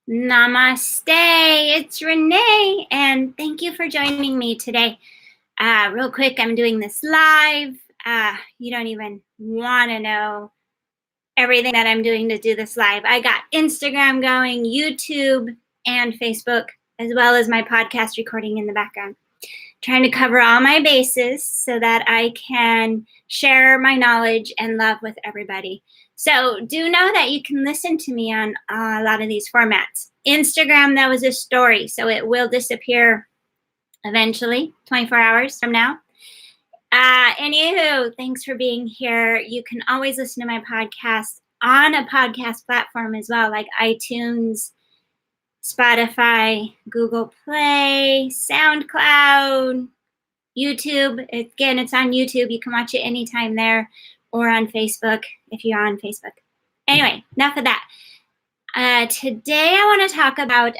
Namaste. It's Renee, and thank you for joining me today. Real quick, I'm doing this live. You don't even want to know everything that I'm doing to do this live. I got Instagram going, YouTube, and Facebook, as well as my podcast recording in the background. Trying to cover all my bases so that I can share my knowledge and love with everybody. So do know that you can listen to me on a lot of these formats. Instagram, that was a story, so it will disappear eventually, 24 hours from now. Anywho, thanks for being here. You can always listen to my podcast on a podcast platform as well, like iTunes, Spotify, Google Play, SoundCloud, YouTube. Again, it's on YouTube. You can watch it anytime there, or on Facebook if you're on Facebook. Anyway, enough of that. Today I want to talk about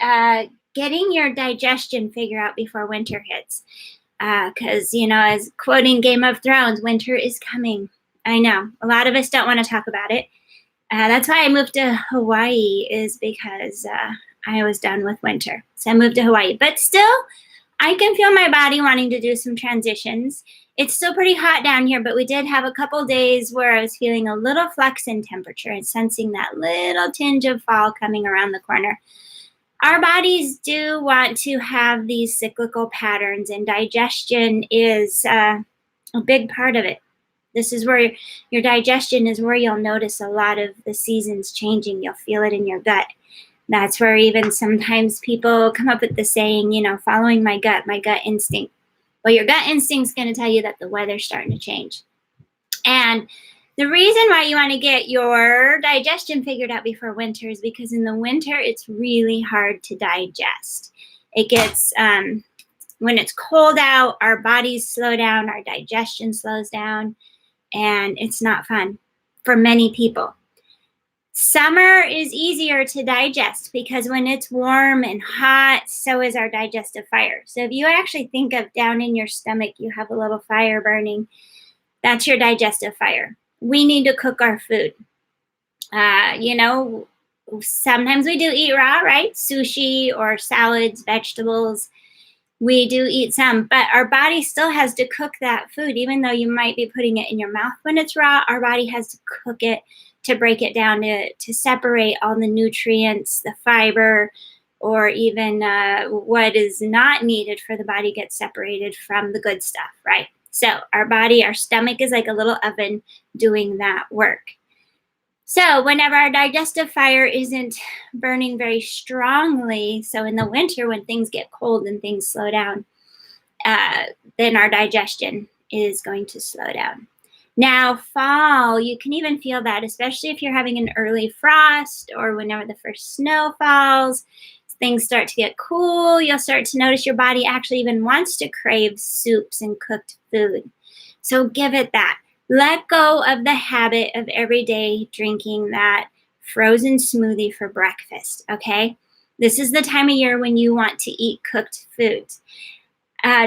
getting your digestion figured out before winter hits. Because, as quoting Game of Thrones, winter is coming. I know. A lot of us don't want to talk about it. That's why I moved to Hawaii, is because I was done with winter. So I moved to Hawaii. But still, I can feel my body wanting to do some transitions. It's still pretty hot down here, but we did have a couple days where I was feeling a little flux in temperature and sensing that little tinge of fall coming around the corner. Our bodies do want to have these cyclical patterns, and digestion is a big part of it. This is where your digestion is where you'll notice a lot of the seasons changing. You'll feel it in your gut. That's where even sometimes people come up with the saying, following my gut instinct. Well, your gut instinct is going to tell you that the weather's starting to change. And the reason why you want to get your digestion figured out before winter is because in the winter, it's really hard to digest. It gets, when it's cold out, our bodies slow down, our digestion slows down, and it's not fun for many people. Summer is easier to digest because when it's warm and hot, so is our digestive fire. So if you actually think of down in your stomach, you have a little fire burning. That's your digestive fire. We need to cook our food. Sometimes we do eat raw, right? Sushi or salads, vegetables. We do eat some, but our body still has to cook that food. Even though you might be putting it in your mouth when it's raw, our body has to cook it to break it down, to separate all the nutrients, the fiber, or even what is not needed for the body gets separated from the good stuff, right? So our stomach is like a little oven doing that work. So whenever our digestive fire isn't burning very strongly, so in the winter when things get cold and things slow down, then our digestion is going to slow down. Now, fall, you can even feel that, especially if you're having an early frost or whenever the first snow falls, things start to get cool. You'll start to notice your body actually even wants to crave soups and cooked food. So give it that. Let go of the habit of every day drinking that frozen smoothie for breakfast, okay? This is the time of year when you want to eat cooked foods.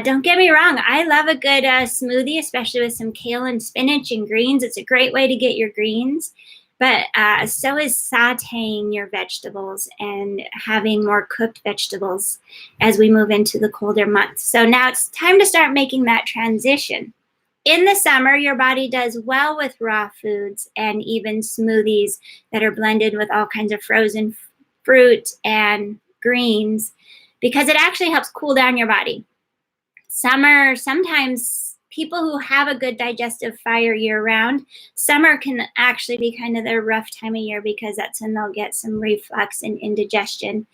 Don't get me wrong, I love a good smoothie, especially with some kale and spinach and greens. It's a great way to get your greens, but so is sauteing your vegetables and having more cooked vegetables as we move into the colder months. So now it's time to start making that transition. In the summer, your body does well with raw foods and even smoothies that are blended with all kinds of frozen fruit and greens because it actually helps cool down your body. Summer, sometimes people who have a good digestive fire year-round, summer can actually be kind of their rough time of year because that's when they'll get some reflux and indigestion,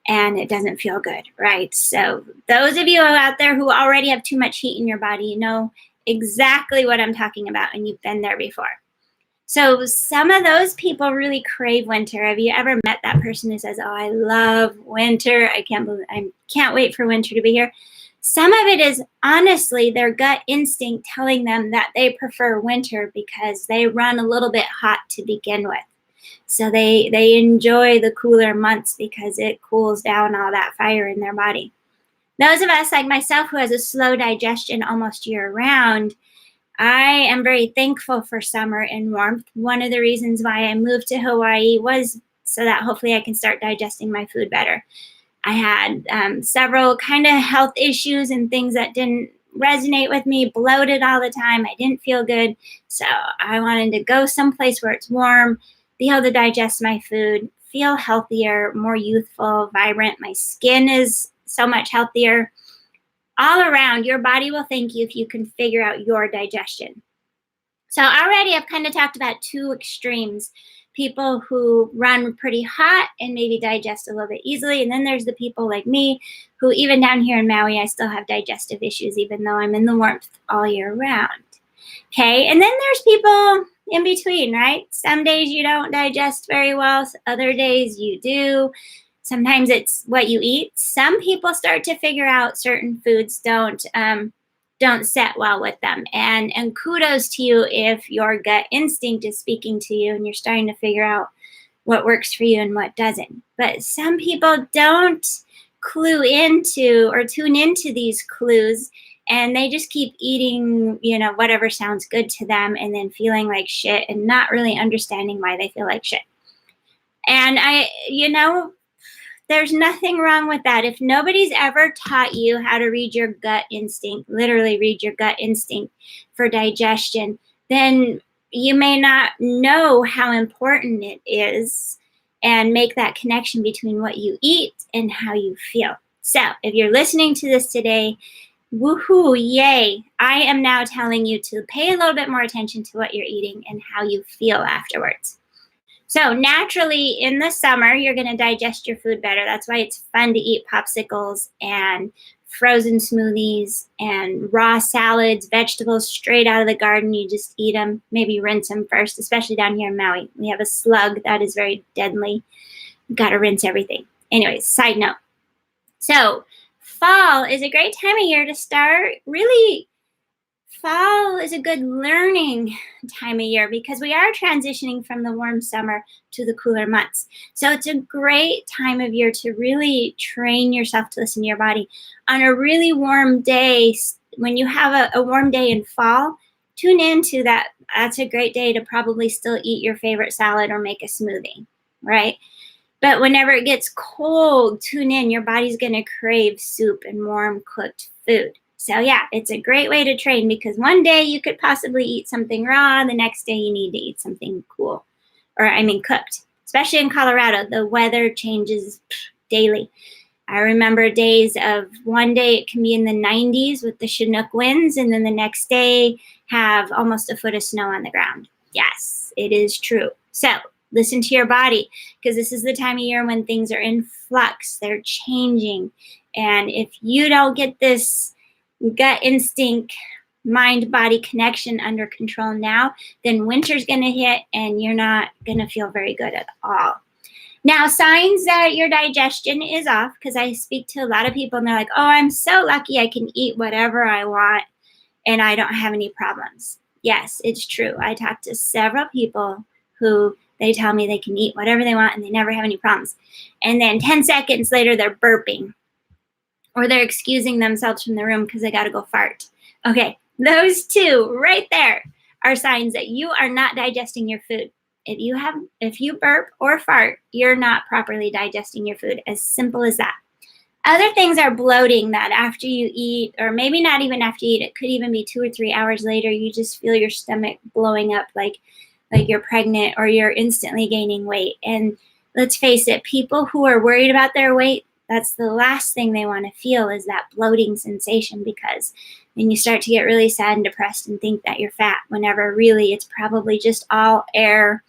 and it doesn't feel good, right? So those of you out there who already have too much heat in your body, you know exactly what I'm talking about, and you've been there before. So some of those people really crave winter. Have you ever met that person who says, "Oh, I love winter. I can't wait for winter to be here"? Some of it is honestly their gut instinct telling them that they prefer winter because they run a little bit hot to begin with. So they enjoy the cooler months because it cools down all that fire in their body. Those of us like myself who has a slow digestion almost year round, I am very thankful for summer and warmth. One of the reasons why I moved to Hawaii was so that hopefully I can start digesting my food better. I had several kind of health issues and things that didn't resonate with me, bloated all the time. I didn't feel good. So I wanted to go someplace where it's warm, be able to digest my food, feel healthier, more youthful, vibrant. My skin is so much healthier. All around, your body will thank you if you can figure out your digestion. So already I've kind of talked about two extremes. People who run pretty hot and maybe digest a little bit easily. And then there's the people like me who, even down here in Maui, I still have digestive issues, even though I'm in the warmth all year round. Okay. And then there's people in between, right? Some days you don't digest very well. Other days you do. Sometimes it's what you eat. Some people start to figure out certain foods don't set well with them. And kudos to you if your gut instinct is speaking to you and you're starting to figure out what works for you and what doesn't. But some people don't clue into or tune into these clues, and they just keep eating, whatever sounds good to them, and then feeling like shit and not really understanding why they feel like shit. And there's nothing wrong with that. If nobody's ever taught you how to read your gut instinct, literally read your gut instinct for digestion, then you may not know how important it is and make that connection between what you eat and how you feel. So if you're listening to this today, woohoo, yay. I am now telling you to pay a little bit more attention to what you're eating and how you feel afterwards. So naturally, in the summer, you're going to digest your food better. That's why it's fun to eat popsicles and frozen smoothies and raw salads, vegetables straight out of the garden. You just eat them, maybe rinse them first, especially down here in Maui. We have a slug that is very deadly. You've got to rinse everything. Anyways, side note. So fall is a great time of year to start really. Fall is a good learning time of year because we are transitioning from the warm summer to the cooler months. So it's a great time of year to really train yourself to listen to your body. On a really warm day, when you have a warm day in fall, tune into that. That's a great day to probably still eat your favorite salad or make a smoothie, right? But whenever it gets cold, tune in. Your body's going to crave soup and warm cooked food. So yeah, it's a great way to train because one day you could possibly eat something raw. The next day you need to eat something cool, cooked. Especially in Colorado, the weather changes daily. I remember days of one day it can be in the 90s with the Chinook winds, and then the next day have almost a foot of snow on the ground. Yes, it is true. So listen to your body because this is the time of year when things are in flux. They're changing. And if you don't get this gut instinct, mind-body connection under control now, then winter's going to hit and you're not going to feel very good at all. Now, signs that your digestion is off, because I speak to a lot of people and they're like, oh, I'm so lucky I can eat whatever I want and I don't have any problems. Yes, it's true. I talk to several people who they tell me they can eat whatever they want and they never have any problems. And then 10 seconds later, they're burping. Or they're excusing themselves from the room because they got to go fart. Okay, those two right there are signs that you are not digesting your food. If you burp or fart, you're not properly digesting your food. As simple as that. Other things are bloating, that after you eat, or maybe not even after you eat, it could even be 2 or 3 hours later, you just feel your stomach blowing up like you're pregnant or you're instantly gaining weight. And let's face it, people who are worried about their weight, that's the last thing they want to feel is that bloating sensation, because then you start to get really sad and depressed and think that you're fat, whenever really it's probably just all air,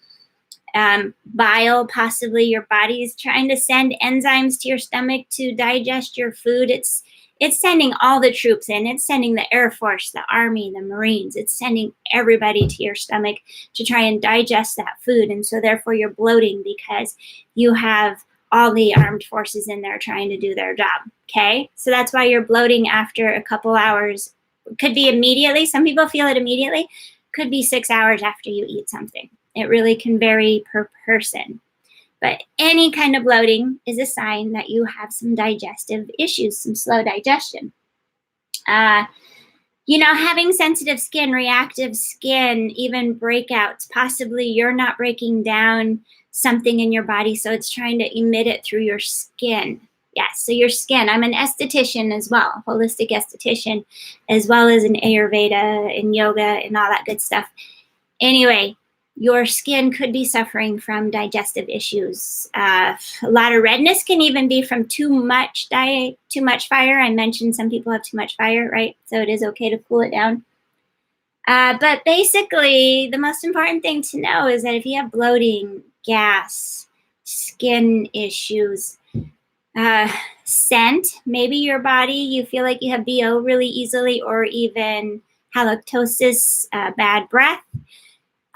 bile, possibly your body's trying to send enzymes to your stomach to digest your food. It's sending all the troops in. It's sending the Air Force, the Army, the Marines. It's sending everybody to your stomach to try and digest that food. And so therefore you're bloating because you have all the armed forces in there trying to do their job. Okay. So that's why you're bloating after a couple hours. Could be immediately. Some people feel it immediately. Could be 6 hours after you eat something. It really can vary per person. But any kind of bloating is a sign that you have some digestive issues, some slow digestion. Having sensitive skin, reactive skin, even breakouts, possibly you're not breaking down something in your body, so it's trying to emit it through your skin. Yes, so your skin. I'm an esthetician as well, holistic esthetician, as well as an Ayurveda and yoga and all that good stuff. Anyway, your skin could be suffering from digestive issues. A lot of redness can even be from too much fire. I mentioned some people have too much fire, right? So it is okay to cool it down. But basically, the most important thing to know is that if you have bloating, gas, skin issues, scent, maybe your body, you feel like you have BO really easily, or even halitosis, bad breath,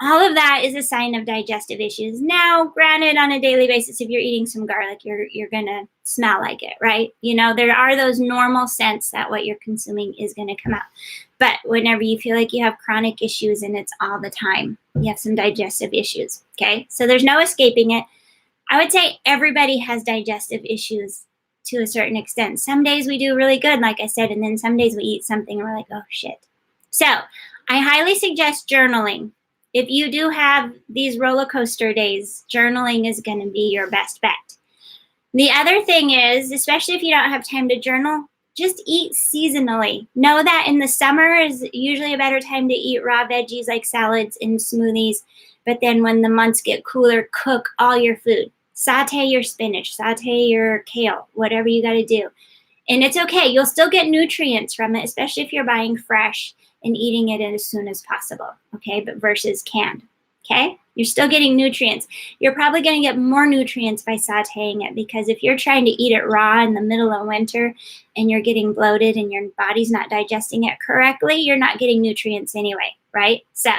all of that is a sign of digestive issues. Now, granted, on a daily basis, if you're eating some garlic, you're gonna smell like it, right? You know, there are those normal scents that what you're consuming is gonna come out. But whenever you feel like you have chronic issues and it's all the time, you have some digestive issues, okay? So there's no escaping it. I would say everybody has digestive issues to a certain extent. Some days we do really good, like I said, and then some days we eat something and we're like, oh shit. So I highly suggest journaling. If you do have these roller coaster days, journaling is going to be your best bet. The other thing is, especially if you don't have time to journal, just eat seasonally. Know that in the summer is usually a better time to eat raw veggies like salads and smoothies. But then when the months get cooler, cook all your food. Saute your spinach, saute your kale, whatever you got to do. And it's okay. You'll still get nutrients from it, especially if you're buying fresh and eating it as soon as possible, okay, but versus canned, okay? You're still getting nutrients. You're probably going to get more nutrients by sauteing it, because if you're trying to eat it raw in the middle of winter and you're getting bloated and your body's not digesting it correctly, you're not getting nutrients anyway, right? So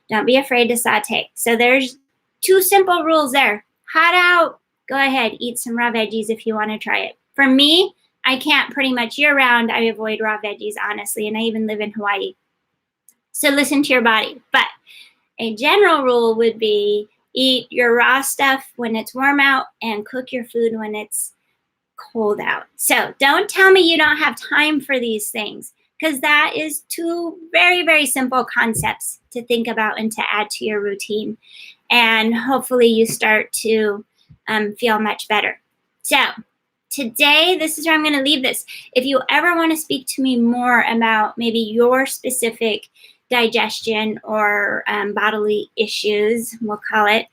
don't be afraid to saute. So there's 2 simple rules there. Hot out, go ahead, eat some raw veggies if you want to try it. For me, I can't pretty much year round. I avoid raw veggies, honestly, and I even live in Hawaii. So listen to your body. But a general rule would be eat your raw stuff when it's warm out and cook your food when it's cold out. So don't tell me you don't have time for these things, because that is 2 very, very simple concepts to think about and to add to your routine. And hopefully you start to feel much better. So today, this is where I'm going to leave this. If you ever want to speak to me more about maybe your specific digestion or bodily issues, we'll call it,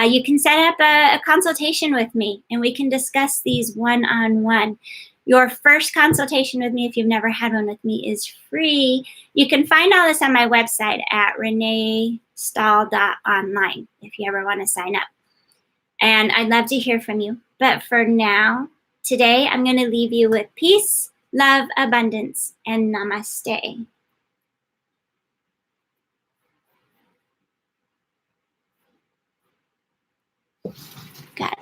you can set up a consultation with me and we can discuss these one-on-one. Your first consultation with me, if you've never had one with me, is free. You can find all this on my website at reneestahl.online if you ever want to sign up. And I'd love to hear from you. But for now, today, I'm going to leave you with peace, love, abundance, and namaste. Got it.